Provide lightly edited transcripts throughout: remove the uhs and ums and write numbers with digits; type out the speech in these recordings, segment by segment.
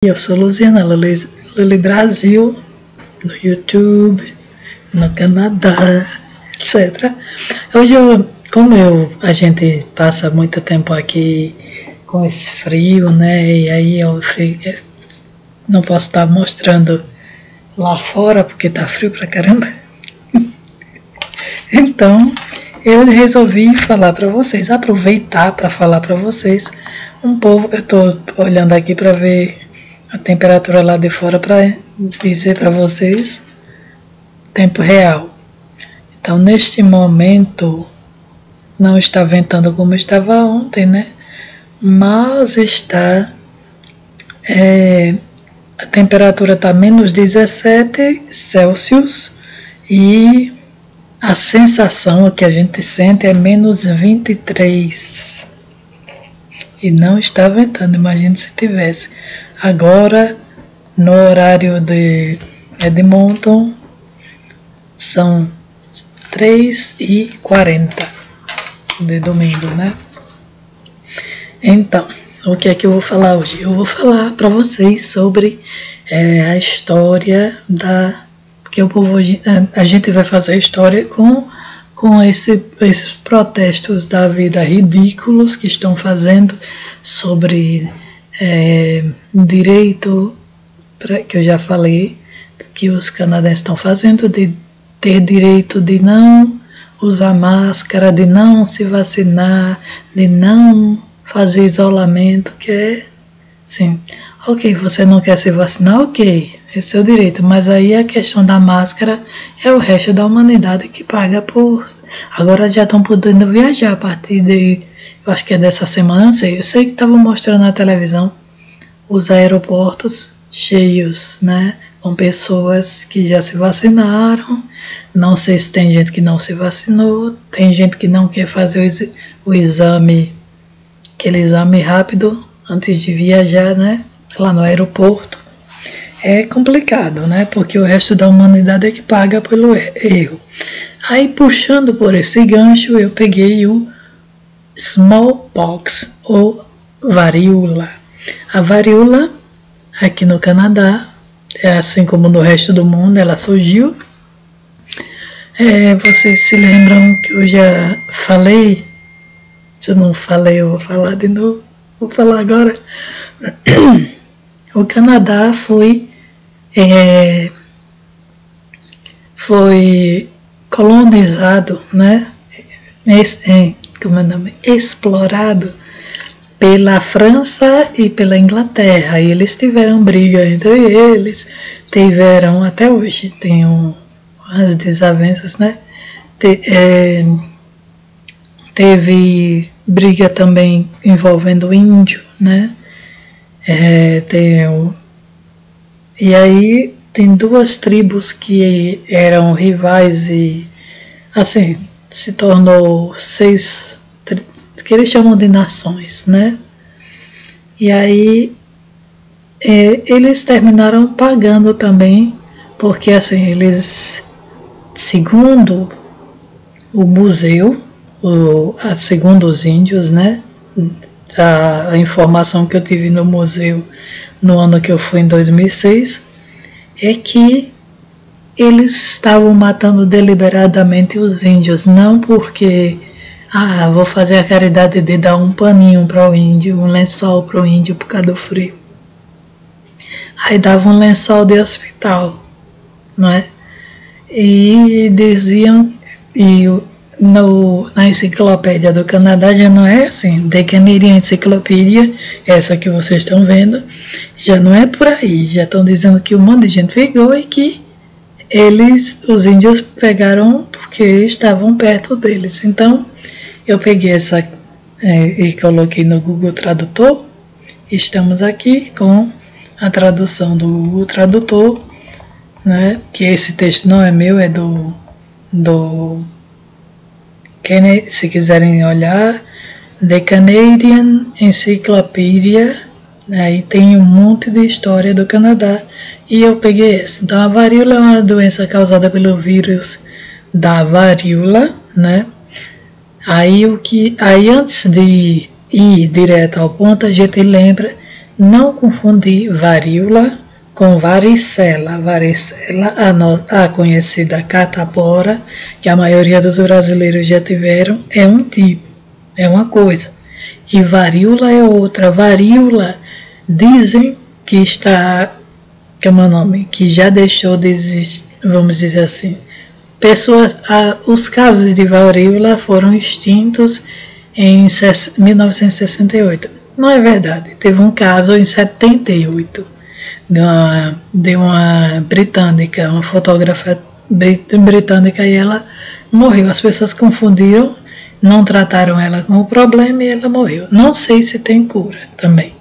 Eu sou Luciana Luli Brasil, no YouTube, no Canadá, etc. Hoje, a gente passa muito tempo aqui com esse frio, né? E aí eu não posso estar mostrando lá fora porque tá frio pra caramba. Então, eu resolvi falar para vocês, aproveitar para falar para vocês eu tô olhando aqui para ver a temperatura lá de fora para dizer para vocês tempo real. Então, neste momento, não está ventando como estava ontem, né? Mas a temperatura está menos 17 Celsius e a sensação que a gente sente é menos 23. E não está ventando, imagine se tivesse. Agora, no horário de Edmonton, são 3h40 de domingo, né? Então, o que é que eu vou falar hoje? Eu vou falar para vocês sobre a história porque o povo hoje, a gente vai fazer a história com esses protestos da vida ridículos que estão fazendo sobre direito, que eu já falei, que os canadenses estão fazendo, de ter direito de não usar máscara, de não se vacinar, de não fazer isolamento, que é, sim, ok, você não quer se vacinar, ok, é seu direito, mas aí a questão da máscara é o resto da humanidade que paga por... Agora já estão podendo viajar a partir de... Eu acho que é dessa semana, não sei. Eu sei que estavam mostrando na televisão os aeroportos cheios, né? Com pessoas que já se vacinaram. Não sei se tem gente que não se vacinou. Tem gente que não quer fazer o exame, aquele exame rápido antes de viajar, né? Lá no aeroporto. É complicado, né? Porque o resto da humanidade é que paga pelo erro. Aí, puxando por esse gancho, eu peguei o smallpox, ou varíola. A varíola, aqui no Canadá, assim como no resto do mundo, ela surgiu. Vocês se lembram que eu já falei? Se eu não falei, eu vou falar de novo. Vou falar agora. O Canadá foi colonizado, né? Como é o nome? Explorado pela França e pela Inglaterra. E eles tiveram briga entre eles, tiveram, até hoje, tem umas desavenças, né? Teve briga também envolvendo o índio, né? E aí tem duas tribos que eram rivais e, assim, se tornou 6, que eles chamam de nações, né? E aí eles terminaram pagando também, porque assim, eles, segundo o museu, segundo os índios, né? A informação que eu tive no museu no ano que eu fui, em 2006, é que eles estavam matando deliberadamente os índios, não porque, vou fazer a caridade de dar um paninho para o índio, um lençol para o índio por causa do frio. Aí dava um lençol de hospital, não é? E diziam, na enciclopédia do Canadá já não é assim, The Canadian Encyclopedia, essa que vocês estão vendo, já não é por aí, já estão dizendo que um monte de gente pegou e que os índios pegaram porque estavam perto deles. Então, eu peguei essa e coloquei no Google Tradutor. Estamos aqui com a tradução do Google Tradutor, né? Que esse texto não é meu, é do se quiserem olhar, The Canadian Encyclopedia, aí tem um monte de história do Canadá, e eu peguei essa. Então, a varíola é uma doença causada pelo vírus da varíola, né? Aí antes de ir direto ao ponto, a gente lembra não confundir varíola com varicela. Varicela, a conhecida catapora, que a maioria dos brasileiros já tiveram, é um tipo, é uma coisa. E varíola é outra. Varíola dizem que está, que é o meu nome, que já deixou de existir, vamos dizer assim. Os casos de varíola foram extintos em 1968. Não é verdade, teve um caso em 78 de uma britânica, uma fotógrafa britânica, e ela morreu. As pessoas confundiram, não trataram ela com o problema e ela morreu. Não sei se tem cura também.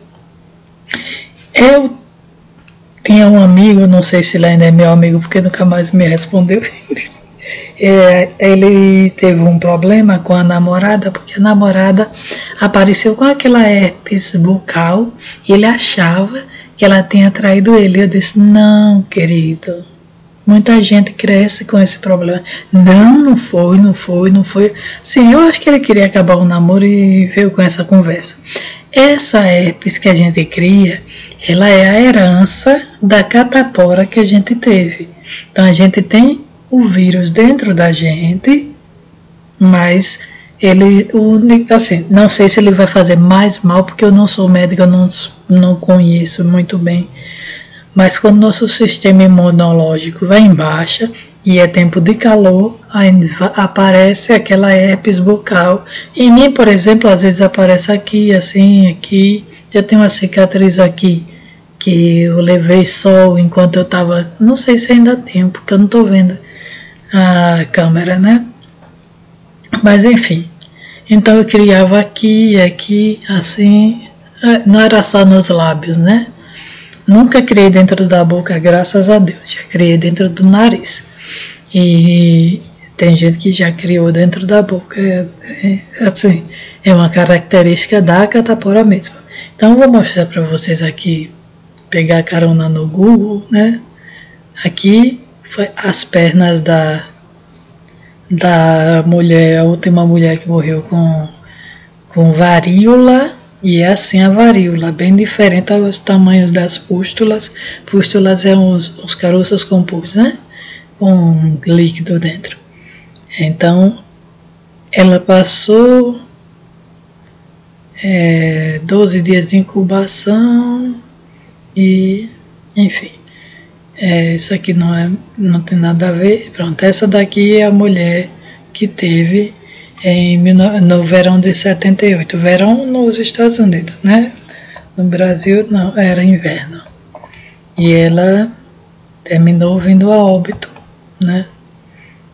Eu tinha um amigo, não sei se ele ainda é meu amigo porque nunca mais me respondeu. Ele teve um problema com a namorada, porque a namorada apareceu com aquela herpes bucal e ele achava que ela tinha traído ele. Eu disse, não, querido, muita gente cresce com esse problema. Não foi. Sim, eu acho que ele queria acabar o namoro e veio com essa conversa. Essa herpes que a gente cria, ela é a herança da catapora que a gente teve. Então a gente tem o vírus dentro da gente, mas ele, assim, não sei se ele vai fazer mais mal, porque eu não sou médico, eu não conheço muito bem, mas quando nosso sistema imunológico vai em baixa e é tempo de calor, aí aparece aquela herpes bucal. Em mim, por exemplo, às vezes aparece aqui, assim, aqui, já tem uma cicatriz aqui, que eu levei sol enquanto eu estava, não sei se ainda tem, porque eu não estou vendo a câmera, né? Mas enfim, então eu criava aqui, assim, não era só nos lábios, né? Nunca criei dentro da boca, graças a Deus, já criei dentro do nariz. E tem gente que já criou dentro da boca, assim, é uma característica da catapora mesmo. Então eu vou mostrar para vocês aqui, pegar carona no Google, né? Aqui foi as pernas da mulher, a última mulher que morreu com varíola, e é assim a varíola, bem diferente aos tamanhos das pústulas. Pústulas é os caroços compostos, né? Com líquido dentro. Então, ela passou 12 dias de incubação e, enfim. Isso aqui não tem nada a ver. Pronto, essa daqui é a mulher que teve no verão de 78. Verão nos Estados Unidos, né? No Brasil não, era inverno. E ela terminou vindo a óbito, né?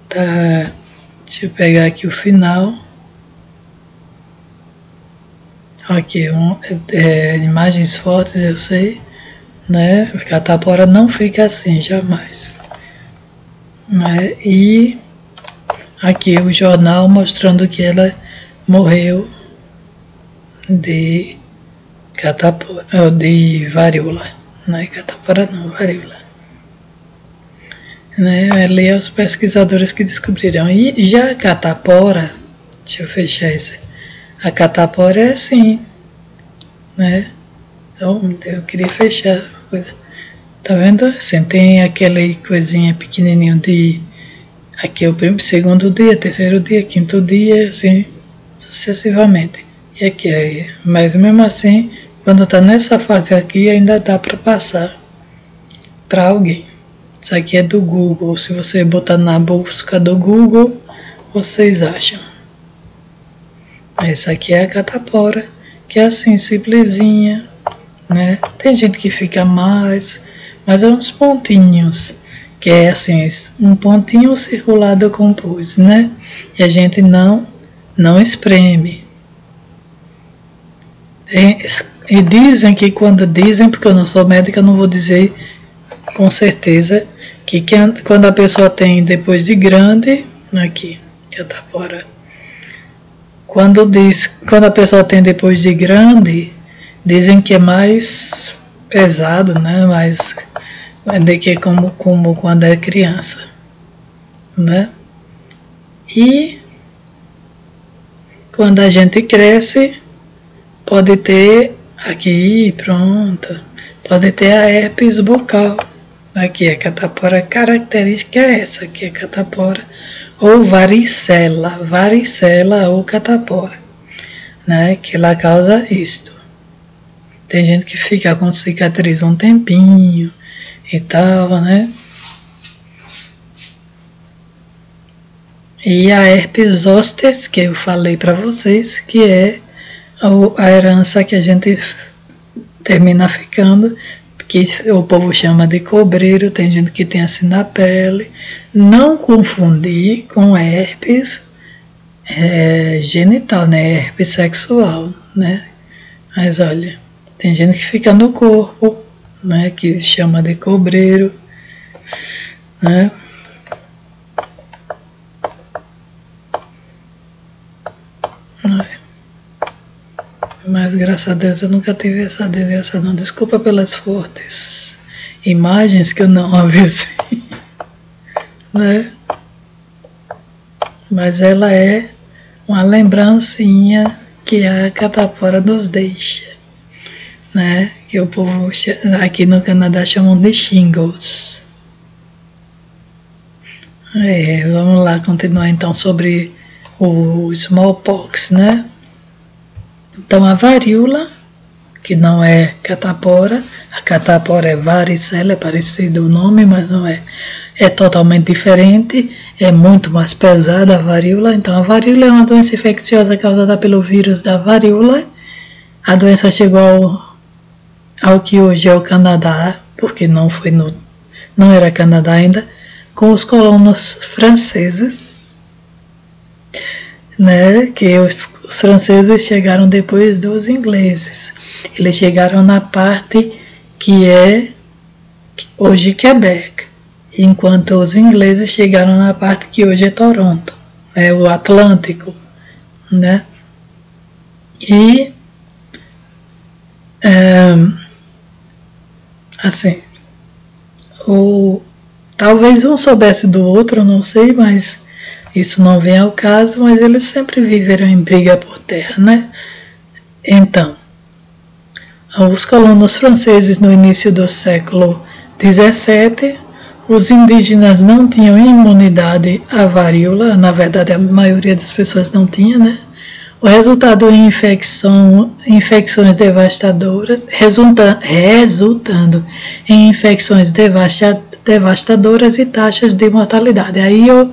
Tá, deixa eu pegar aqui o final. Aqui, imagens fortes, eu sei, né? A catapora não fica assim, jamais. Né? E aqui o jornal mostrando que ela morreu de catapora, de varíola, né? Catapora não, varíola. Né? Ali é os pesquisadores que descobriram. E já a catapora, deixa eu fechar isso. A catapora é assim, né? Então, eu queria fechar. Tá vendo? Assim, tem aquela coisinha pequenininho de... Aqui é o segundo dia, terceiro dia, quinto dia, assim, sucessivamente. E aqui é... Mas mesmo assim, quando tá nessa fase aqui, ainda dá para passar para alguém. Isso aqui é do Google. Se você botar na busca do Google, vocês acham. Essa aqui é a catapora, que é assim, simplesinha, né? Tem gente que fica mais, mas é uns pontinhos, que é assim, um pontinho circulado com pus, né? E a gente não espreme. E dizem que quando dizem, porque eu não sou médica, eu não vou dizer com certeza, que quando a pessoa tem depois de grande, aqui, catapora, quando a pessoa tem depois de grande, dizem que é mais pesado, né? Mais do que como quando é criança, né? E quando a gente cresce, pode ter Aqui, pronto. Pode ter a herpes bucal. Aqui a catapora característica é essa, aqui é catapora ou varicela, varicela ou catapora, né? Que ela causa isto. Tem gente que fica com cicatriz um tempinho e tal, né? E a herpes zoster, que eu falei para vocês, que é a herança que a gente termina ficando, que o povo chama de cobreiro, tem gente que tem assim na pele. Não confundir com herpes genital, né? Herpes sexual, né? Mas olha, tem gente que fica no corpo, né? Que chama de cobreiro, né? Mas graças a Deus eu nunca tive essa desgraça não. Desculpa pelas fortes imagens que eu não avisei, né? Mas ela é uma lembrancinha que a catapora nos deixa, né? Que o povo aqui no Canadá chamam de shingles. Vamos lá continuar então sobre o smallpox, né? Então a varíola, que não é catapora, a catapora é varicela, é parecido o nome, mas não é, é totalmente diferente, é muito mais pesada a varíola. Então a varíola é uma doença infecciosa causada pelo vírus da varíola. A doença chegou ao que hoje é o Canadá, porque não era Canadá ainda, com os colonos franceses, né, que os franceses chegaram depois dos ingleses. Eles chegaram na parte que é hoje Quebec, enquanto os ingleses chegaram na parte que hoje é Toronto, o Atlântico, né? E assim, talvez um soubesse do outro, não sei, mas isso não vem ao caso, mas eles sempre viveram em briga por terra, né? Então, os colonos franceses no início do século XVII, os indígenas não tinham imunidade à varíola, na verdade a maioria das pessoas não tinha, né? O resultado em infecções devastadoras, resultando em infecções devastadoras e taxas de mortalidade. Aí eu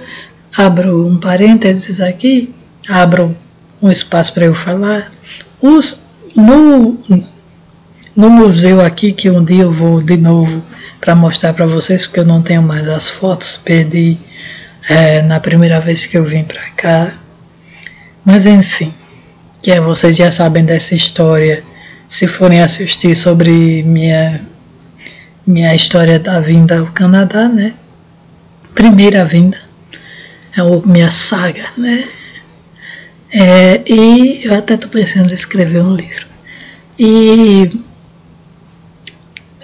abro um parênteses aqui, abro um espaço para eu falar. No museu aqui, que um dia eu vou de novo para mostrar para vocês, porque eu não tenho mais as fotos, perdi na primeira vez que eu vim para cá. Mas enfim, vocês já sabem dessa história, se forem assistir sobre minha história da vinda ao Canadá, né? Primeira vinda. Minha saga, né? E eu até estou pensando em escrever um livro. E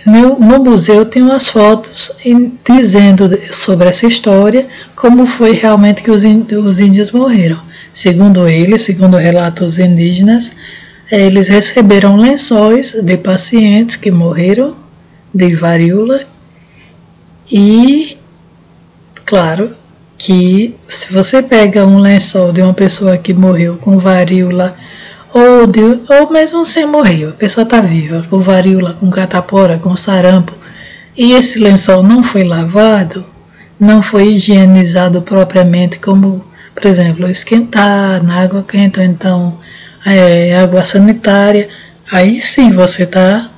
no museu tem umas fotos dizendo sobre essa história, como foi realmente que os índios morreram. Segundo eles, segundo relatos indígenas, eles receberam lençóis de pacientes que morreram de varíola e, claro, que se você pega um lençol de uma pessoa que morreu com varíola, ou mesmo sem morrer, a pessoa está viva, com varíola, com catapora, com sarampo, e esse lençol não foi lavado, não foi higienizado propriamente, como, por exemplo, esquentar na água quente, ou então água sanitária, aí sim você está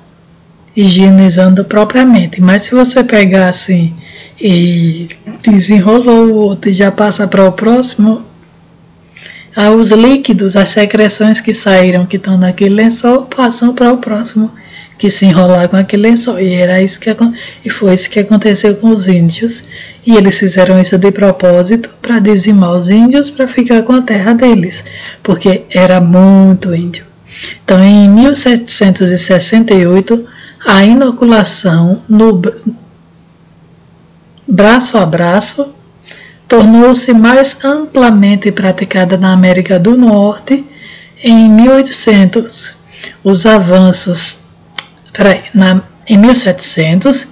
higienizando propriamente. Mas se você pegar assim e desenrolou o outro e já passa para o próximo, os líquidos, as secreções que saíram, que estão naquele lençol, passam para o próximo que se enrolar com aquele lençol. E foi isso que aconteceu com os índios. E eles fizeram isso de propósito para dizimar os índios, para ficar com a terra deles, porque era muito índio. Então, em 1768, a inoculação no braço a braço tornou-se mais amplamente praticada na América do Norte em 1800. os avanços, em 1700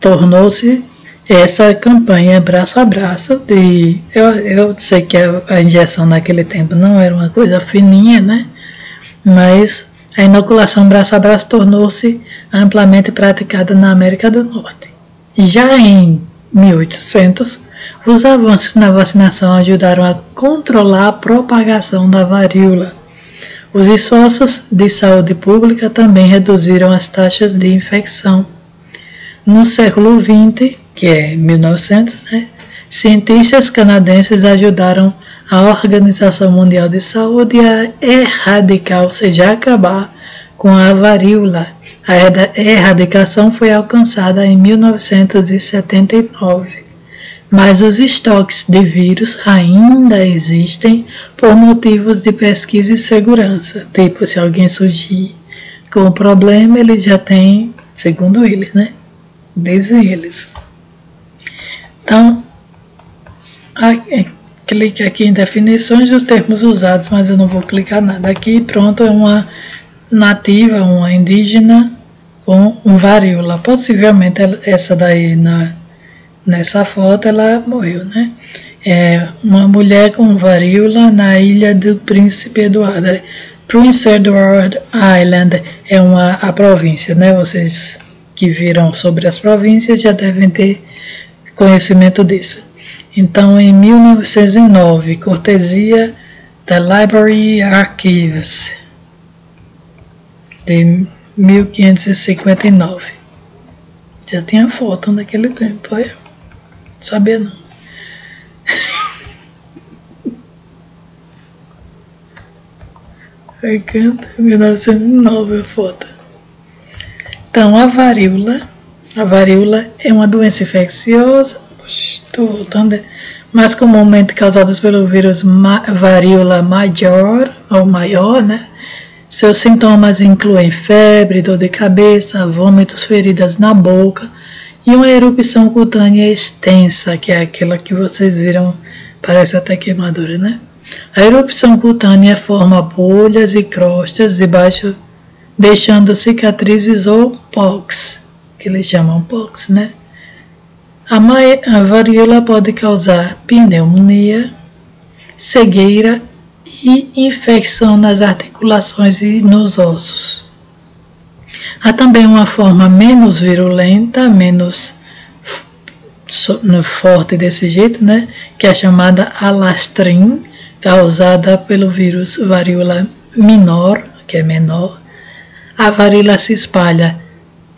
tornou-se essa campanha braço a braço eu sei que a injeção naquele tempo não era uma coisa fininha, né? Mas a inoculação braço a braço tornou-se amplamente praticada na América do Norte. Já em 1800, os avanços na vacinação ajudaram a controlar a propagação da varíola. Os esforços de saúde pública também reduziram as taxas de infecção. No século XX, que é 1900, né, cientistas canadenses ajudaram a Organização Mundial de Saúde a erradicar, ou seja, acabar com a varíola. A erradicação foi alcançada em 1979, mas os estoques de vírus ainda existem por motivos de pesquisa e segurança. Tipo, se alguém surgir com o problema, ele já tem, segundo eles, né? Dizem eles. Então, clique aqui em definições dos termos usados, mas eu não vou clicar nada. Aqui, pronto, é uma nativa, uma indígena com varíola. Possivelmente essa daí, nessa foto, ela morreu, né? É uma mulher com varíola na ilha do Príncipe Eduardo. Prince Edward Island é a província, né? Vocês que viram sobre as províncias já devem ter conhecimento disso. Então, em 1909, cortesia da Library Archives, de 1559. Já tinha foto naquele tempo, olha. Não sabia não. Aí canta, 1909 a foto. Então, a varíola é uma doença infecciosa, estou voltando, mais comumente causada pelo vírus varíola maior, né? Seus sintomas incluem febre, dor de cabeça, vômitos, feridas na boca e uma erupção cutânea extensa, que é aquela que vocês viram, parece até queimadura, né? A erupção cutânea forma bolhas e crostas debaixo, deixando cicatrizes ou pox, que eles chamam pox, né? A varíola pode causar pneumonia, cegueira e infecção nas articulações e nos ossos. Há também uma forma menos virulenta, menos forte desse jeito, né? Que é a chamada alastrim, causada pelo vírus varíola minor, que é menor. A varíola se espalha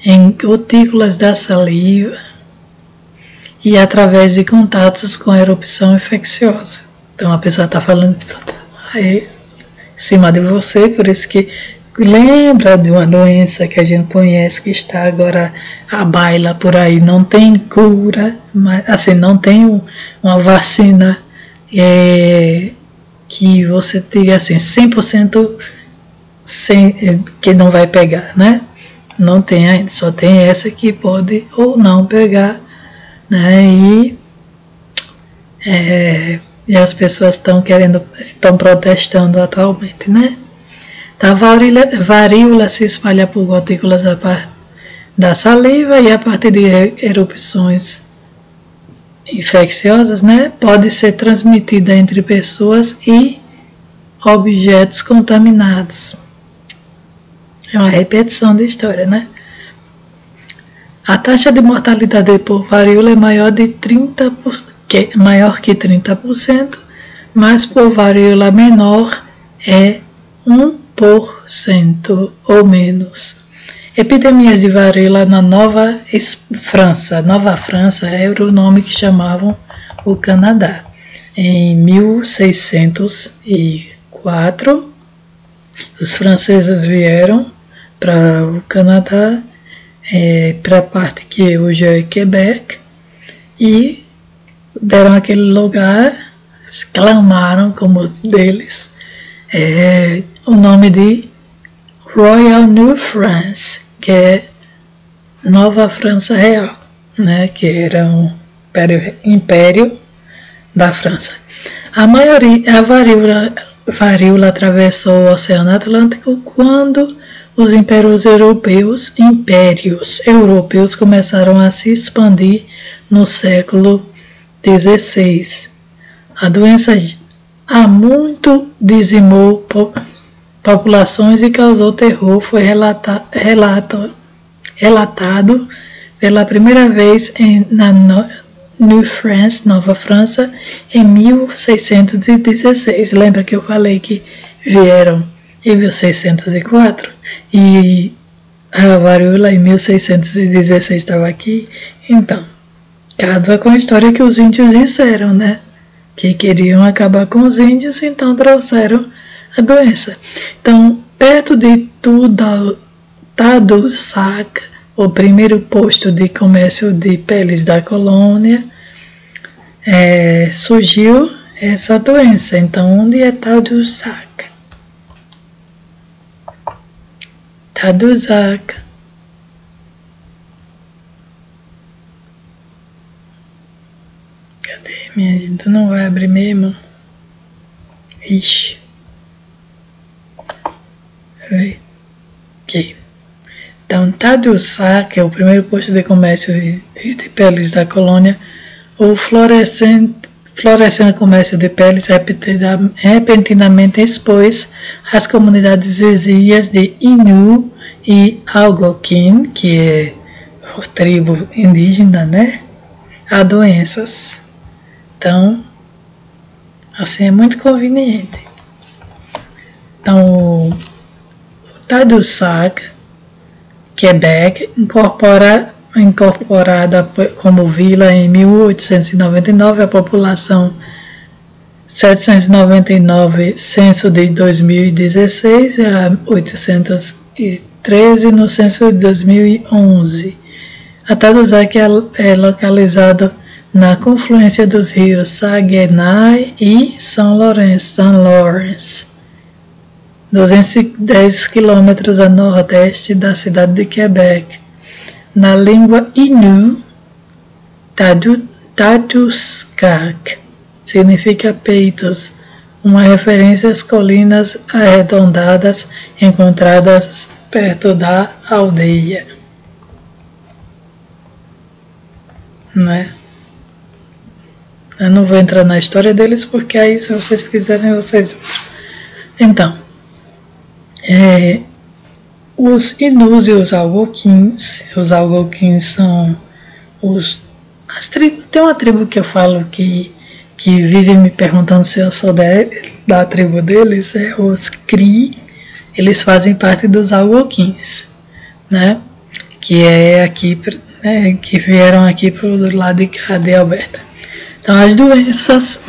em gotículas da saliva e através de contatos com a erupção infecciosa. Então a pessoa está falando aí em cima de você, por isso que lembra de uma doença que a gente conhece, que está agora à baila por aí, não tem cura, mas, assim, não tem uma vacina que você tenha assim, 100% que não vai pegar, né? Não tem ainda, só tem essa que pode ou não pegar, né? E as pessoas estão protestando atualmente, né? A varíola se espalha por gotículas da saliva e a partir de erupções infecciosas, né? Pode ser transmitida entre pessoas e objetos contaminados. É uma repetição da história, né? A taxa de mortalidade por varíola é maior que 30%, mas por varíola menor é 1% ou menos. Epidemias de varíola na Nova França. Nova França era o nome que chamavam o Canadá. Em 1604, os franceses vieram para o Canadá, para a parte que hoje é Quebec, e deram aquele lugar, clamaram como deles, o nome de Royal New France, que é Nova França Real, né, que era um império da França. A varíola atravessou o Oceano Atlântico quando os impérios europeus começaram a se expandir no século XVI. A doença há muito dizimou populações e causou terror. Foi relatado pela primeira vez na New France, Nova França, em 1616. Lembra que eu falei que vieram em 1604 e a varíola em 1616 estava aqui? Então, casa com a história que os índios disseram, né? Que queriam acabar com os índios, então trouxeram a doença. Então, perto de Tadoussac, o primeiro posto de comércio de peles da colônia, surgiu essa doença. Então, onde é Tadoussac? Tadoussac. Cadê? Minha gente não vai abrir mesmo. Ixi. Aqui. Então, Tadoussac é o primeiro posto de comércio de peles da colônia. O florescente comércio de peles repentinamente expôs as comunidades vizinhas de Innu e Algonquin, que é a tribo indígena, né, a doenças. Então, assim é muito conveniente. Então, o Tadoussac, Quebec, incorporada como vila em 1899, a população 799, censo de 2016, a 813 no censo de 2011. A Tadoussac é localizado na confluência dos rios Saguenay e São Lawrence, 210 quilômetros a nordeste da cidade de Quebec. Na língua Innu, Tadoussac significa peitos, uma referência às colinas arredondadas encontradas perto da aldeia. Né? Eu não vou entrar na história deles, porque aí, se vocês quiserem, vocês... Então, os Inus e os Algonquins são tem uma tribo que eu falo que vive me perguntando se eu sou da tribo deles, os Cri. Eles fazem parte dos Algonquins, né? Que é aqui, né, que vieram aqui para o lado de Alberta. Então, as doenças,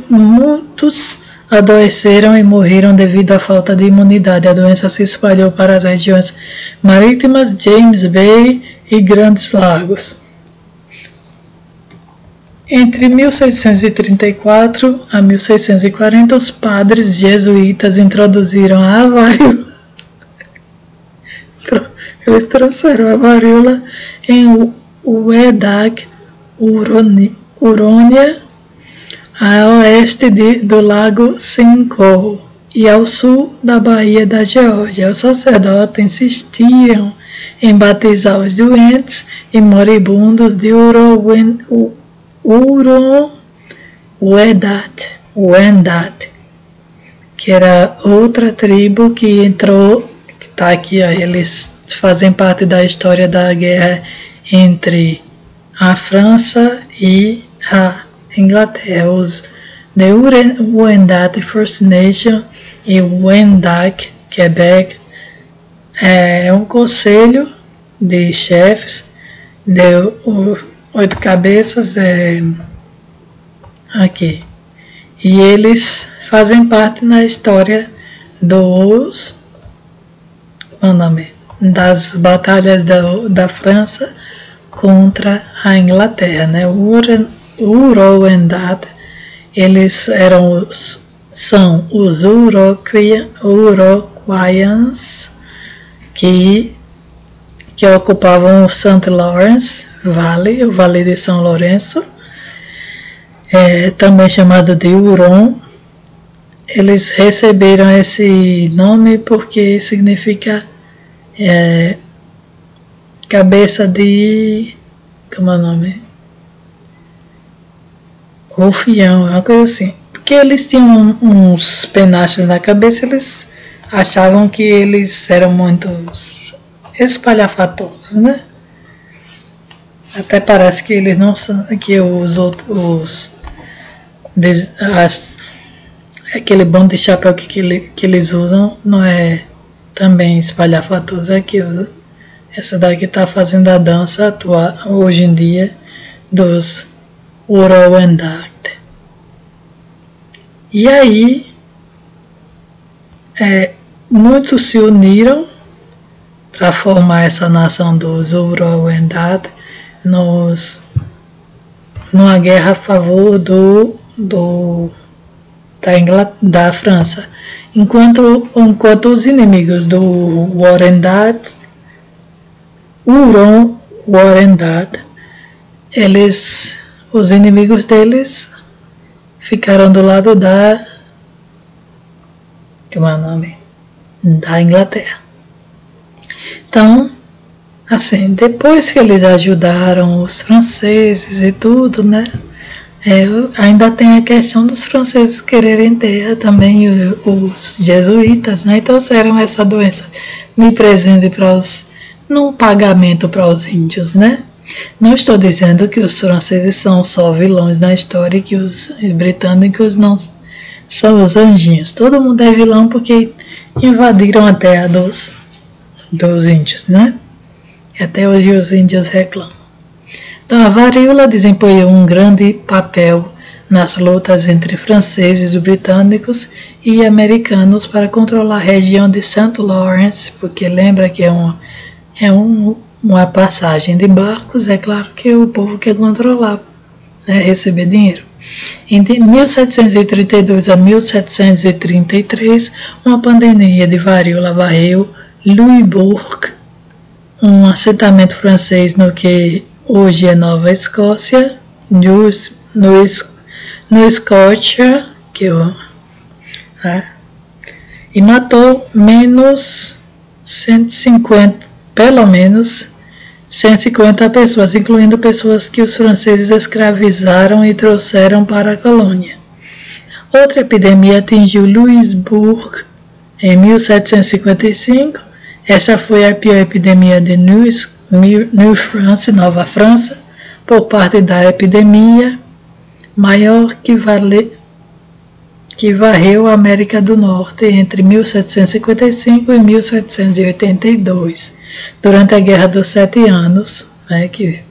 muitos adoeceram e morreram devido à falta de imunidade. A doença se espalhou para as regiões marítimas, James Bay e Grandes Lagos. Entre 1634 a 1640, os padres jesuítas introduziram a varíola. Eles trouxeram a varíola em Uedag, Urônia, a oeste do lago Simcoe e ao sul da Baía da Geórgia. Os sacerdotes insistiram em batizar os doentes e moribundos de Wendat, que era outra tribo que entrou, que está aqui, ó, eles fazem parte da história da guerra entre a França e a Inglaterra. Os The Wendat First Nation e Wendat, Quebec, é um conselho de chefes de 8 cabeças, aqui, e eles fazem parte na história das batalhas da França contra a Inglaterra, né? Wendat, eles são os Uruguaians que ocupavam o St. Lawrence Valley, o Vale de São Lourenço, também chamado de Huron. Eles receberam esse nome porque significa cabeça de... como é o nome? Rufião, uma coisa assim. Porque eles tinham uns penachos na cabeça, eles achavam que eles eram muito espalhafatosos, né? Até parece que eles não são, que aquele bando de chapéu que eles usam não é também espalhafatoso, é que usa. Essa daqui está fazendo a dança atual, hoje em dia, dos Urowendat. E aí, muitos se uniram para formar essa nação dos Urowendat numa guerra a favor da França. Enquanto os inimigos do Urowendat, os inimigos deles ficaram do lado da Inglaterra. Então, assim, depois que eles ajudaram os franceses e tudo, né? Ainda tem a questão dos franceses quererem ter também os jesuítas, né? Então trouxeram essa doença de presente num pagamento para os índios, né? Não estou dizendo que os franceses são só vilões na história e que os britânicos não são os anjinhos. Todo mundo é vilão porque invadiram a terra dos índios, né? E até hoje os índios reclamam. Então a varíola desempenhou um grande papel nas lutas entre franceses, britânicos e americanos para controlar a região de St. Lawrence, porque lembra que é uma passagem de barcos, é claro que o povo quer controlar, né, receber dinheiro. Entre 1732 a 1733, uma pandemia de varíola varreu Louisbourg, um assentamento francês no que hoje é Nova Escócia, no Escócia, e matou pelo menos 150 pessoas, incluindo pessoas que os franceses escravizaram e trouxeram para a colônia. Outra epidemia atingiu Louisbourg em 1755. Essa foi a pior epidemia de Nova França, por parte da epidemia maior que varreu a América do Norte entre 1755 e 1782, durante a Guerra dos 7 Anos, né, que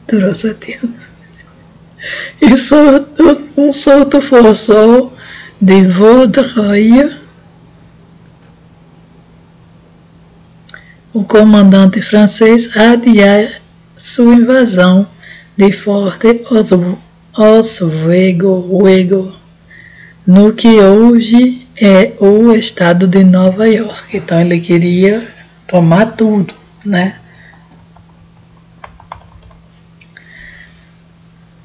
durou 7 anos. E um surto forçou de Vaudreuil, o comandante francês, a adiar sua invasão de Forte Oswego, no que hoje é o estado de Nova York. Então ele queria tomar tudo, né?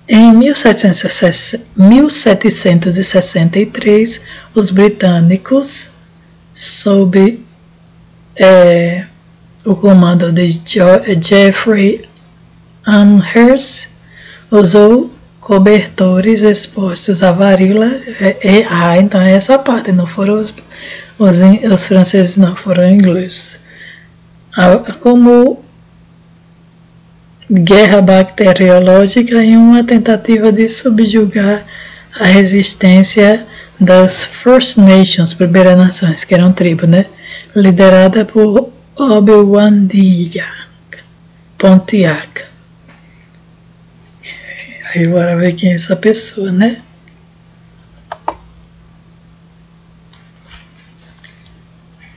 Em 1763, os britânicos, sob o comando de Geoffrey Amherst, usou cobertores expostos à varíola. Então é essa parte, não foram os franceses, não, foram ingleses. Como guerra bacteriológica em uma tentativa de subjugar a resistência das First Nations, Primeiras Nações, que eram tribos, né? Liderada por Obi-Wan Pontiac. Aí bora ver quem é essa pessoa, né?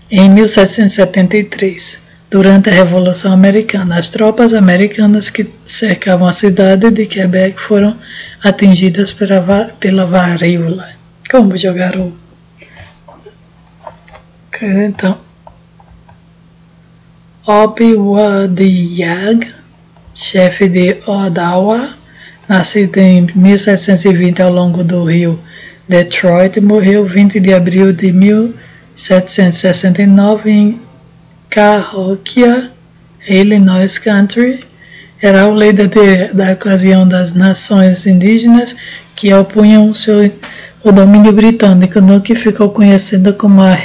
Em 1773, durante a Revolução Americana, as tropas americanas que cercavam a cidade de Quebec foram atingidas pela varíola. Como jogar o... Então, Obi-Wan, chefe de Ottawa, nascido em 1720 ao longo do rio Detroit, morreu 20 de abril de 1769 em Cahokia, Illinois Country, era o líder da ocasião das nações indígenas que opunham o domínio britânico, no que ficou conhecido como a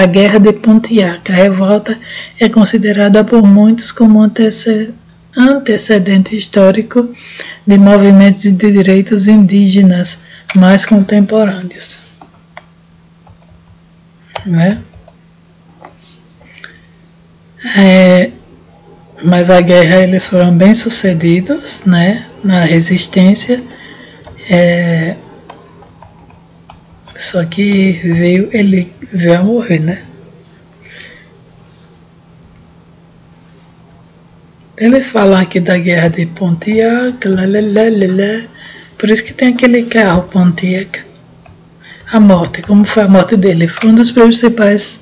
Guerra de Pontiac. A revolta é considerada por muitos como antecedente histórico de movimentos de direitos indígenas mais contemporâneos. Né? Mas a guerra, eles foram bem sucedidos, né, na resistência, só que ele veio a morrer, né. Eles falam aqui da guerra de Pontiac, por isso que tem aquele carro Pontiac. A morte, como foi a morte dele? Foi um dos principais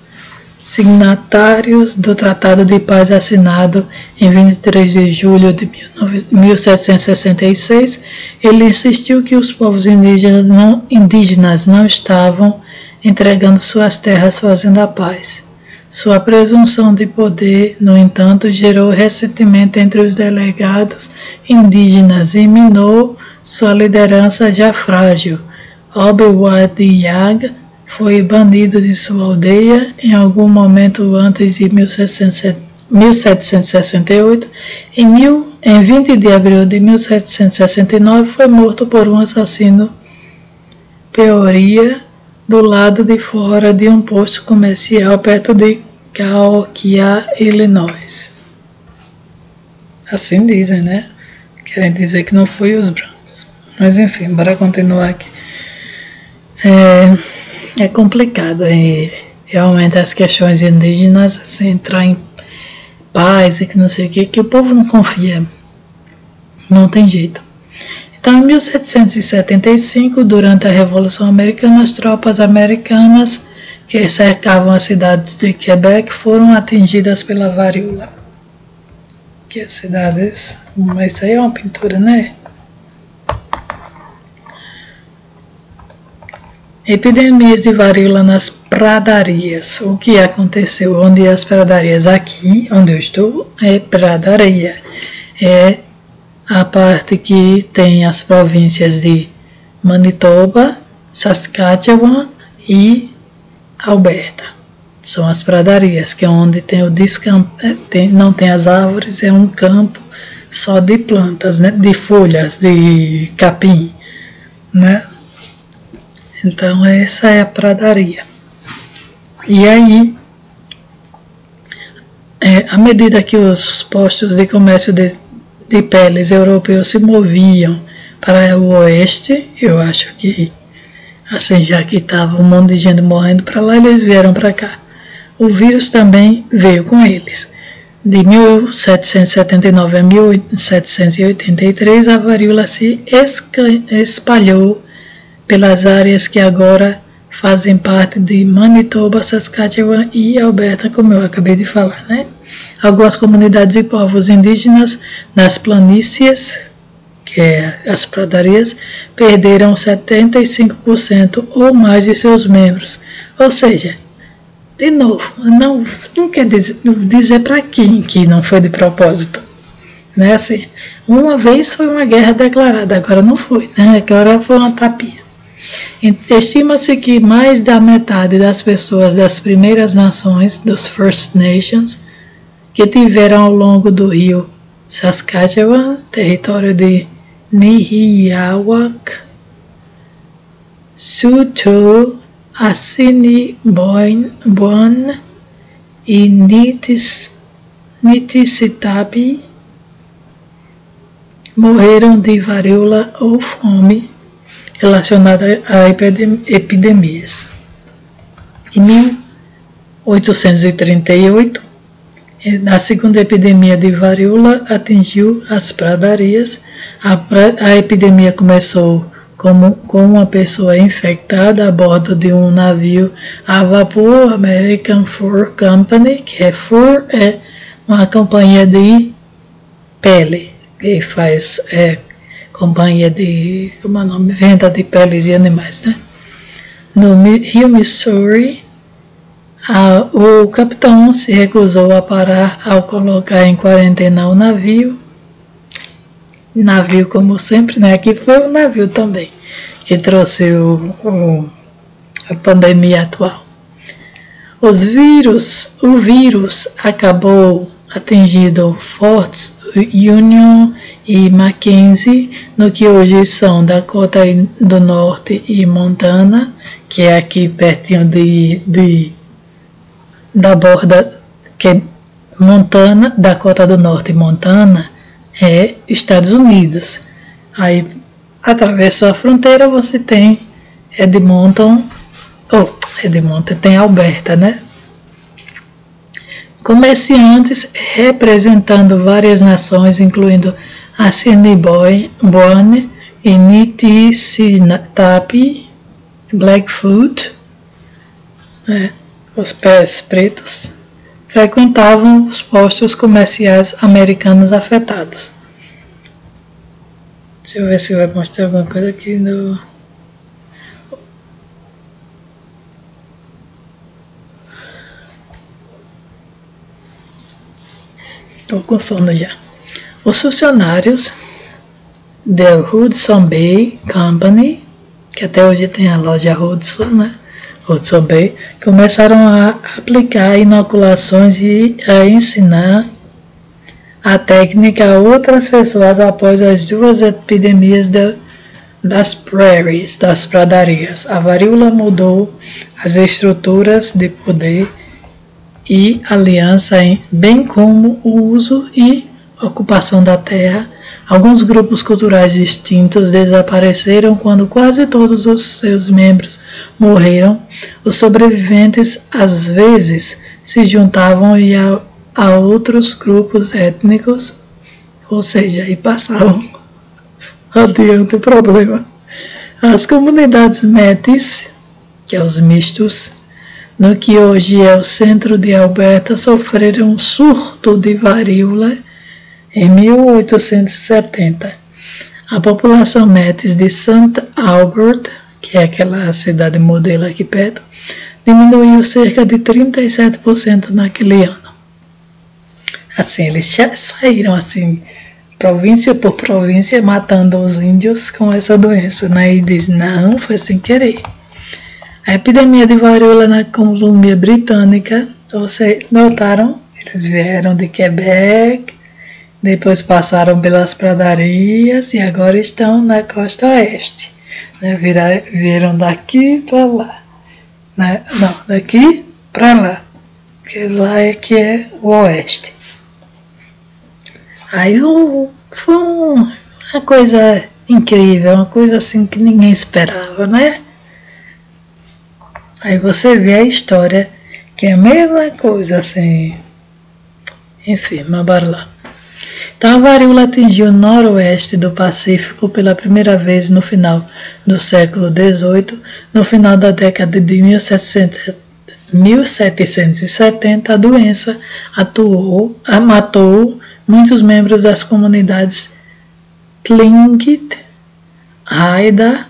signatários do Tratado de Paz assinado em 23 de julho de 1766, ele insistiu que os povos indígenas não estavam entregando suas terras fazendo a paz. Sua presunção de poder, no entanto, gerou ressentimento entre os delegados indígenas e minou sua liderança já frágil. Obiwadiag foi banido de sua aldeia em algum momento antes de 1768. Em 20 de abril de 1769, foi morto por um assassino Peoria do lado de fora de um posto comercial perto de Cahokia, Illinois. Assim dizem, né? Querem dizer que não foi os brancos. Mas enfim, bora continuar aqui. É complicado e realmente as questões indígenas, assim, entrar em paz e que não sei o que o povo não confia, não tem jeito. Então, em 1775, durante a Revolução Americana, as tropas americanas que cercavam as cidades de Quebec foram atingidas pela varíola. Que as cidades... Mas isso aí é uma pintura, né? Epidemias de varíola nas pradarias. O que aconteceu? Onde as pradarias? Aqui, onde eu estou, é pradaria. É a parte que tem as províncias de Manitoba, Saskatchewan e Alberta. São as pradarias, que é onde tem o não tem as árvores, é um campo só de plantas, né? De folhas, de capim, né? Então essa é a pradaria. E aí, à medida que os postos de comércio de peles europeus se moviam para o oeste, eu acho que, assim, já que estava um monte de gente morrendo para lá, eles vieram para cá. O vírus também veio com eles. De 1779 a 1783, a varíola se espalhou pelas áreas que agora fazem parte de Manitoba, Saskatchewan e Alberta, como eu acabei de falar, né? Algumas comunidades e povos indígenas nas planícies, que é as pradarias, perderam 75% ou mais de seus membros. Ou seja, de novo, não quer dizer para quem que não foi de propósito. Né? Assim, uma vez foi uma guerra declarada, agora não foi, né? Agora foi uma tapinha. Estima-se que mais da metade das pessoas das primeiras nações, dos First Nations, que tiveram ao longo do rio Saskatchewan, território de Nihiawak, Saulteaux, Assiniboine e Niitsitapi, morreram de varíola ou fome relacionada a epidemias. Em 1838, a segunda epidemia de varíola atingiu as pradarias. A epidemia começou com uma pessoa infectada a bordo de um navio a vapor American Fur Company, que Fur é uma companhia de pele, que faz companhia de, como é o nome, venda de peles de animais, né? No Rio Missouri, O capitão se recusou a parar ao colocar em quarentena o navio. Navio, como sempre, né? Aqui foi o navio também que trouxe a pandemia atual. O vírus acabou atingindo Fort Union e Mackenzie, no que hoje são Dakota do Norte e Montana, que é aqui pertinho da borda, que é Montana, Dakota do Norte e Montana é Estados Unidos. Aí atravessou a fronteira, você tem Edmonton, tem Alberta, né? Comerciantes representando várias nações, incluindo Assiniboine e Niitsitapi, Blackfoot, os pés pretos, frequentavam os postos comerciais americanos afetados. Deixa eu ver se vai mostrar alguma coisa aqui no... Estou com sono já. Os funcionários da Hudson Bay Company, que até hoje tem a loja Hudson, né? Hudson Bay, começaram a aplicar inoculações e a ensinar a técnica a outras pessoas após as duas epidemias das prairies, das pradarias. A varíola mudou as estruturas de poder e aliança, bem como o uso e ocupação da terra. Alguns grupos culturais distintos desapareceram quando quase todos os seus membros morreram. Os sobreviventes às vezes se juntavam a outros grupos étnicos, ou seja, e passavam adiante o problema. As comunidades Métis, que é os mistos, no que hoje é o centro de Alberta, sofreram um surto de varíola em 1870. A população Métis de St. Albert, que é aquela cidade modelo aqui perto, diminuiu cerca de 37% naquele ano. Assim, eles já saíram assim, província por província, matando os índios com essa doença, né? E diz, não, foi sem querer. A epidemia de varíola na Colômbia Britânica, vocês notaram? Eles vieram de Quebec, depois passaram pelas pradarias e agora estão na costa oeste. Né? Vieram daqui para lá. Né? Não, daqui para lá. Porque lá é que é o oeste. Aí foi uma coisa incrível, uma coisa assim que ninguém esperava, né? Aí você vê a história, que é a mesma coisa, assim. Enfim, mas bora lá. Então a varíola atingiu o noroeste do Pacífico pela primeira vez no final do século XVIII. No final da década de 1770, a doença matou muitos membros das comunidades Tlingit, Haida,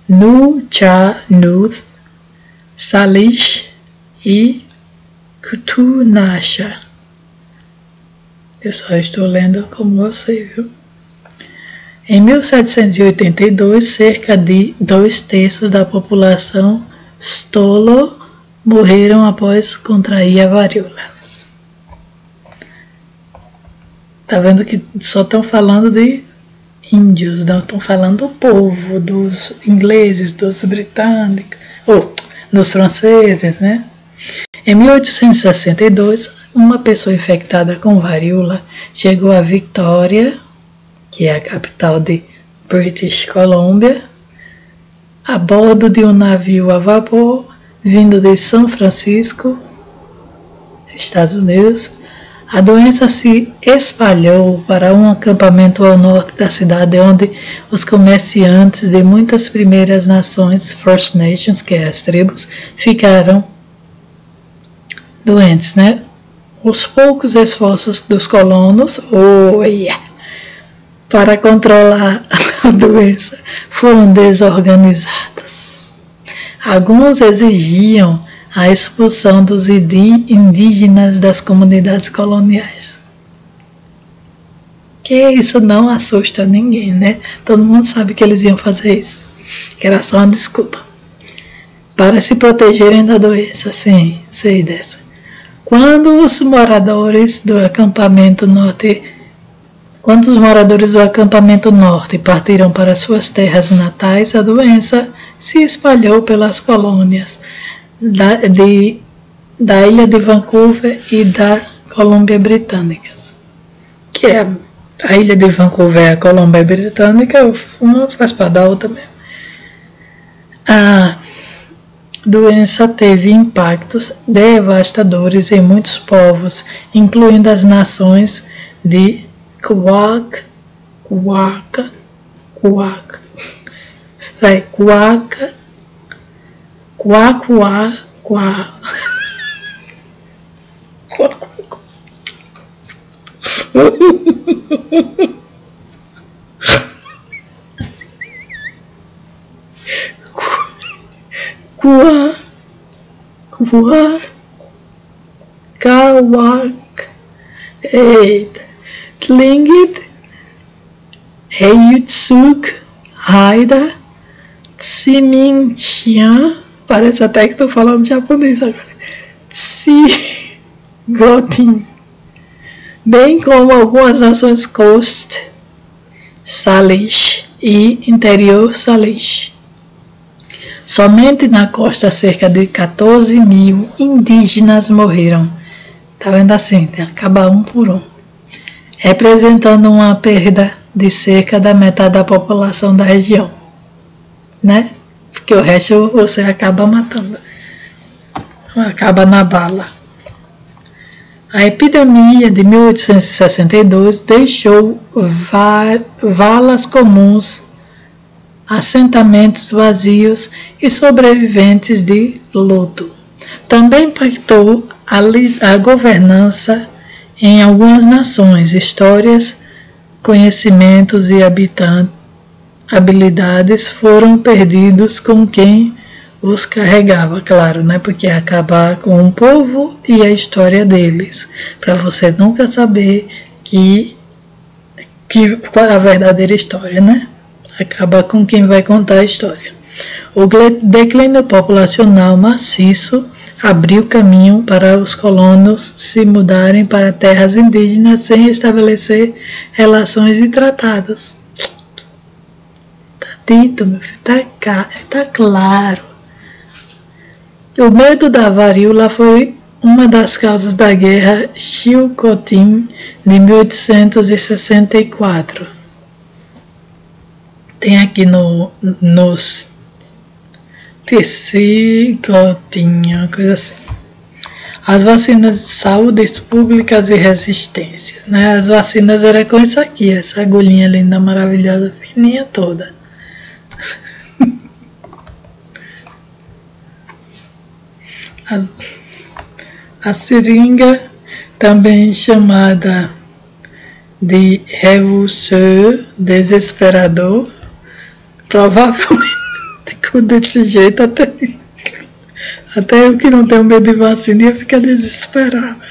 Nucha-Nuth, Salish e Kutunasha. Eu só estou lendo como você viu. Em 1782, cerca de 2/3 da população Stolo morreram após contrair a varíola. Tá vendo que só estão falando de índios, não estão falando do povo, dos ingleses, dos britânicos, dos franceses, né? Em 1862, uma pessoa infectada com varíola chegou a Victoria, que é a capital de British Columbia, a bordo de um navio a vapor vindo de São Francisco, Estados Unidos. A doença se espalhou para um acampamento ao norte da cidade, onde os comerciantes de muitas primeiras nações, First Nations, que é as tribos, ficaram doentes, né? Os poucos esforços dos colonos para controlar a doença foram desorganizados. Alguns exigiam a expulsão dos indígenas das comunidades coloniais. Que isso não assusta ninguém, né? Todo mundo sabe que eles iam fazer isso. Que era só uma desculpa. Para se protegerem da doença, sim, sei dessa. Quando os moradores do acampamento norte partiram para suas terras natais, a doença se espalhou pelas colônias da ilha de Vancouver e da Colômbia Britânica. Que é a ilha de Vancouver e a Colômbia Britânica, uma faz parte da outra mesmo. A doença teve impactos devastadores em muitos povos, incluindo as nações de Tlingit, Heiltsuk, Haida, Tsimintian, parece até que estou falando japonês agora, Tsigotin, bem como algumas nações Coast Salish e Interior Salish. Somente na costa cerca de 14 mil indígenas morreram. Tá vendo assim? Acaba um por um. Representando uma perda de cerca da metade da população da região. Né? Porque o resto você acaba matando. Acaba na bala. A epidemia de 1862 deixou valas comuns, assentamentos vazios e sobreviventes de luto. Também impactou a governança em algumas nações, histórias, conhecimentos e habilidades foram perdidos com quem os carregava, claro, né? Porque é acabar com o povo e a história deles, para você nunca saber qual é a verdadeira história, né? Acaba com quem vai contar a história. O declínio populacional maciço abriu caminho para os colonos se mudarem para terras indígenas sem estabelecer relações e tratados. Tá dito, meu filho, tá claro. O medo da varíola foi uma das causas da guerra Chilcotin de 1864. Tem aqui nos Tecigotinha, coisa assim. As vacinas de saúde públicas e resistências, né? As vacinas eram com isso aqui, essa agulhinha linda, maravilhosa, fininha toda. A seringa, também chamada de revulseur, desesperador, provavelmente desse jeito até eu que não tenho medo de vacina ia ficar desesperada.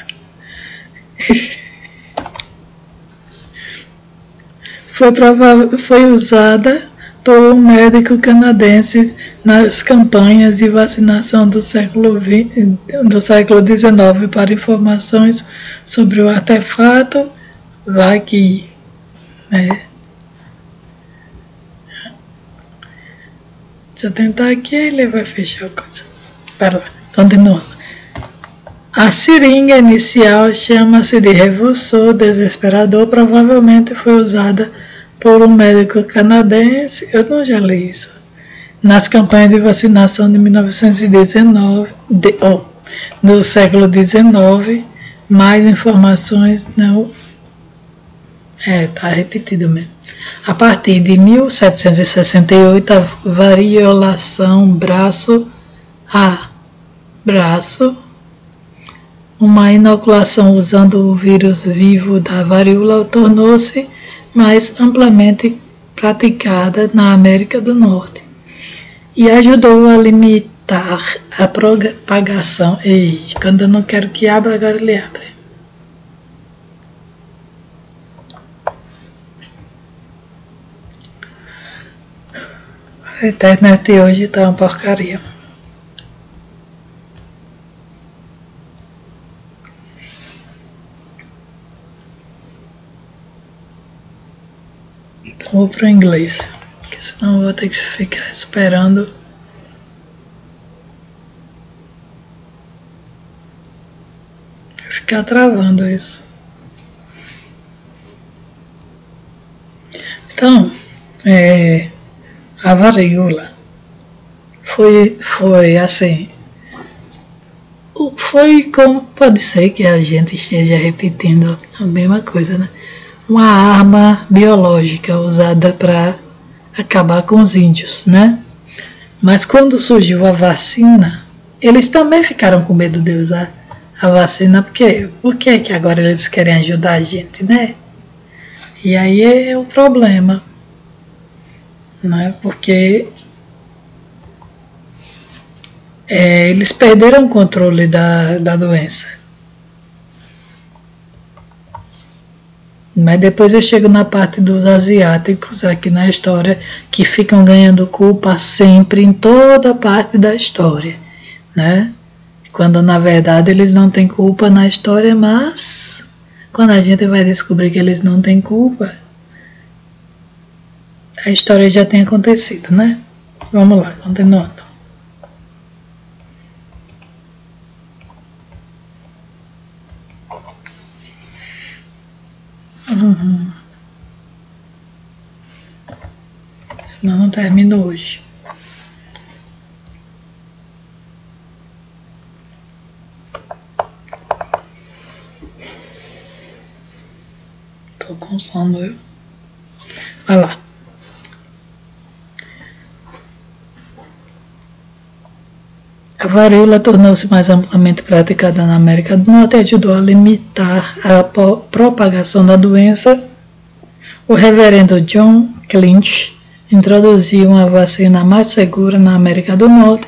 Foi usada por um médico canadense nas campanhas de vacinação do século XIX para informações sobre o artefato Vaqui, né? Deixa eu tentar aqui, ele vai fechar a coisa. Para lá, continuando. A seringa inicial chama-se de revulsor desesperador, provavelmente foi usada por um médico canadense, eu não já li isso, nas campanhas de vacinação de 1919, do século XIX, mais informações não... tá repetido mesmo. A partir de 1768, a variolação braço a braço, uma inoculação usando o vírus vivo da varíola, tornou-se mais amplamente praticada na América do Norte e ajudou a limitar a propagação. Ei, quando eu não quero que abra, agora ele abre. A internet hoje tá uma porcaria. Então vou para o inglês, porque senão eu vou ter que ficar esperando. Vai ficar travando isso. Então, a varíola foi assim, foi como, pode ser que a gente esteja repetindo a mesma coisa, né? Uma arma biológica usada para acabar com os índios, né? Mas quando surgiu a vacina, eles também ficaram com medo de usar a vacina, porque por que que agora eles querem ajudar a gente, né? E aí é o problema, né? Porque eles perderam o controle da doença. Mas depois eu chego na parte dos asiáticos aqui na história, que ficam ganhando culpa sempre em toda parte da história, né? Quando na verdade eles não têm culpa na história, mas quando a gente vai descobrir que eles não têm culpa, a história já tem acontecido, né? Vamos lá, continuando. Senão não termino hoje. Tô com sono, eu. Vai lá. A varíola tornou-se mais amplamente praticada na América do Norte e ajudou a limitar a propagação da doença. O reverendo John Clinch introduziu uma vacina mais segura na América do Norte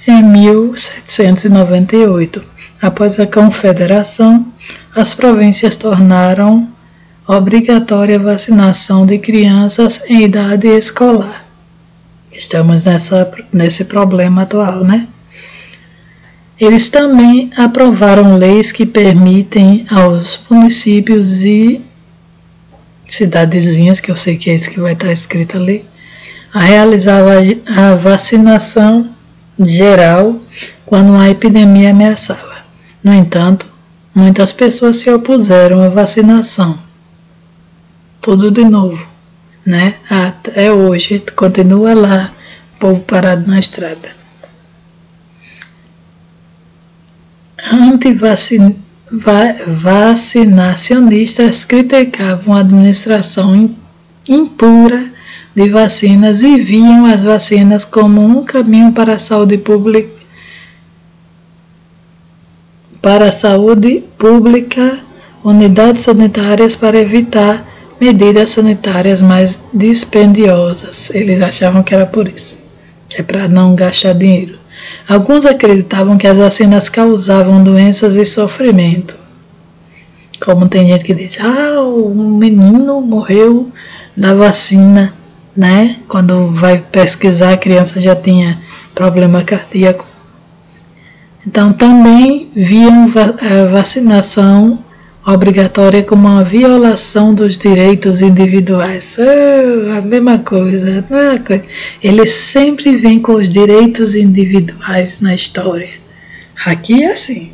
em 1798. Após a Confederação, as províncias tornaram obrigatória a vacinação de crianças em idade escolar. Estamos nesse problema atual, né? Eles também aprovaram leis que permitem aos municípios e cidadezinhas, que eu sei que é isso que vai estar escrito ali, a realizar a vacinação geral quando uma epidemia ameaçava. No entanto, muitas pessoas se opuseram à vacinação. Tudo de novo, né? Até hoje continua lá, o povo parado na estrada. Antivacinacionistas criticavam a administração impura de vacinas e viam as vacinas como um caminho para a saúde pública, unidades sanitárias para evitar medidas sanitárias mais dispendiosas. Eles achavam que era por isso, que é para não gastar dinheiro. Alguns acreditavam que as vacinas causavam doenças e sofrimento. Como tem gente que diz, um menino morreu da vacina, né? Quando vai pesquisar, a criança já tinha problema cardíaco. Então também viam a vacinação obrigatória como uma violação dos direitos individuais. A mesma coisa, não é uma coisa. Eles sempre vêm com os direitos individuais na história. Aqui é assim.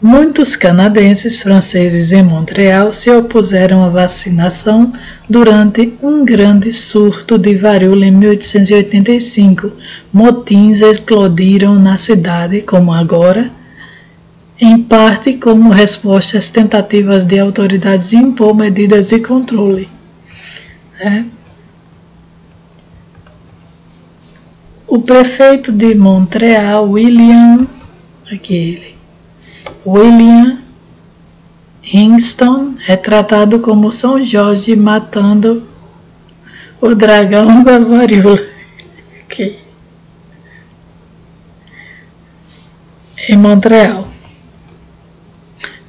Muitos canadenses, franceses em Montreal se opuseram à vacinação durante um grande surto de varíola em 1885. Motins eclodiram na cidade, como agora, em parte como resposta às tentativas de autoridades de impor medidas de controle. O prefeito de Montreal, William Hingston, retratado como São Jorge matando o dragão da varíola. Okay. Em Montreal.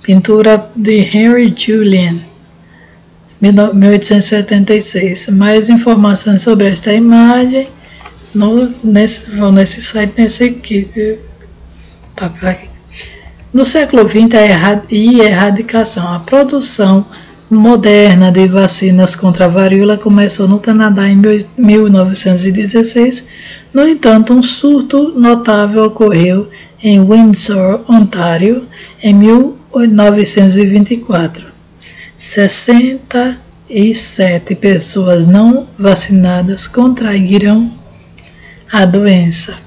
Pintura de Henry Julian, 1876. Mais informações sobre esta imagem vão nesse site, nesse aqui. No século XX, a erradicação, a produção moderna de vacinas contra a varíola começou no Canadá em 1916. No entanto, um surto notável ocorreu em Windsor, Ontário, em 1924. 67 pessoas não vacinadas contraíram a doença.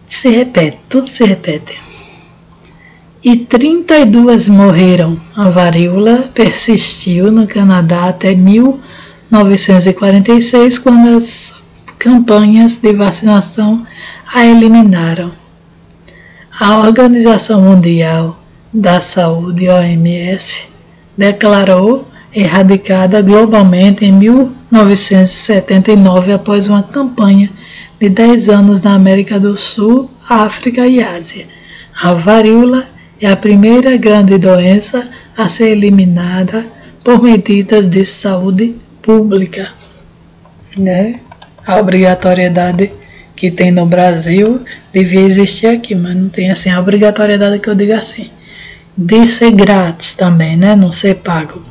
Se repete, tudo se repete. E 32 morreram. A varíola persistiu no Canadá até 1946, quando as campanhas de vacinação a eliminaram. A Organização Mundial da Saúde, OMS, declarou erradicada globalmente em 1979 após uma campanha de 10 anos na América do Sul, África e Ásia. A varíola é a primeira grande doença a ser eliminada por medidas de saúde pública, né? A obrigatoriedade que tem no Brasil devia existir aqui, mas não tem assim a obrigatoriedade que eu digo assim, de ser grátis também, né? Não ser pago.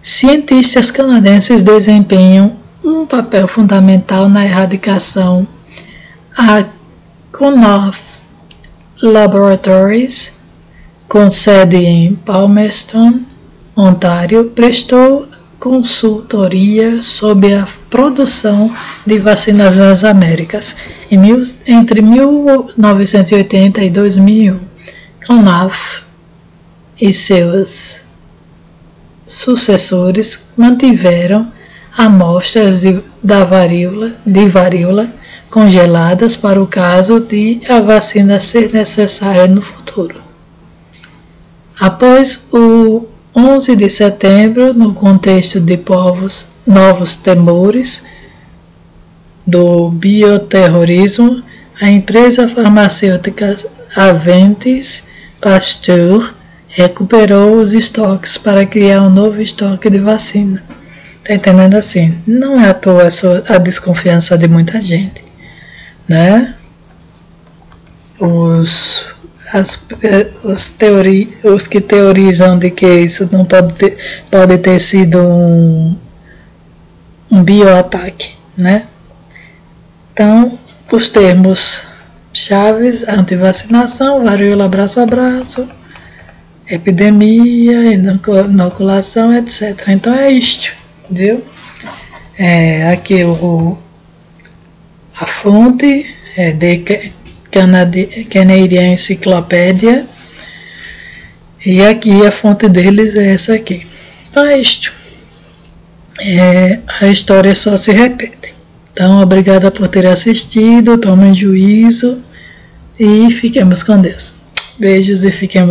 Cientistas canadenses desempenham um papel fundamental na erradicação. A Cunliffe Laboratories, com sede em Palmerston, Ontário, prestou consultoria sobre a produção de vacinas nas Américas entre 1980 e 2001. Cunliffe e seus sucessores mantiveram amostras de varíola congeladas para o caso de a vacina ser necessária no futuro. Após o 11 de setembro, no contexto de novos temores do bioterrorismo, a empresa farmacêutica Aventis Pasteur recuperou os estoques para criar um novo estoque de vacina. Tá entendendo assim? Não é à toa a desconfiança de muita gente, né? Os que teorizam de que isso não pode ter sido um bioataque, né? Então, os termos chaves: antivacinação, varíola braço a braço, epidemia, inoculação, etc. Então é isto, viu? Aqui a fonte é de Canadian Encyclopedia, e aqui a fonte deles é essa aqui. Então é isto. A história só se repete. Então, obrigada por ter assistido, tomem juízo e fiquemos com Deus. Beijos e fiquemos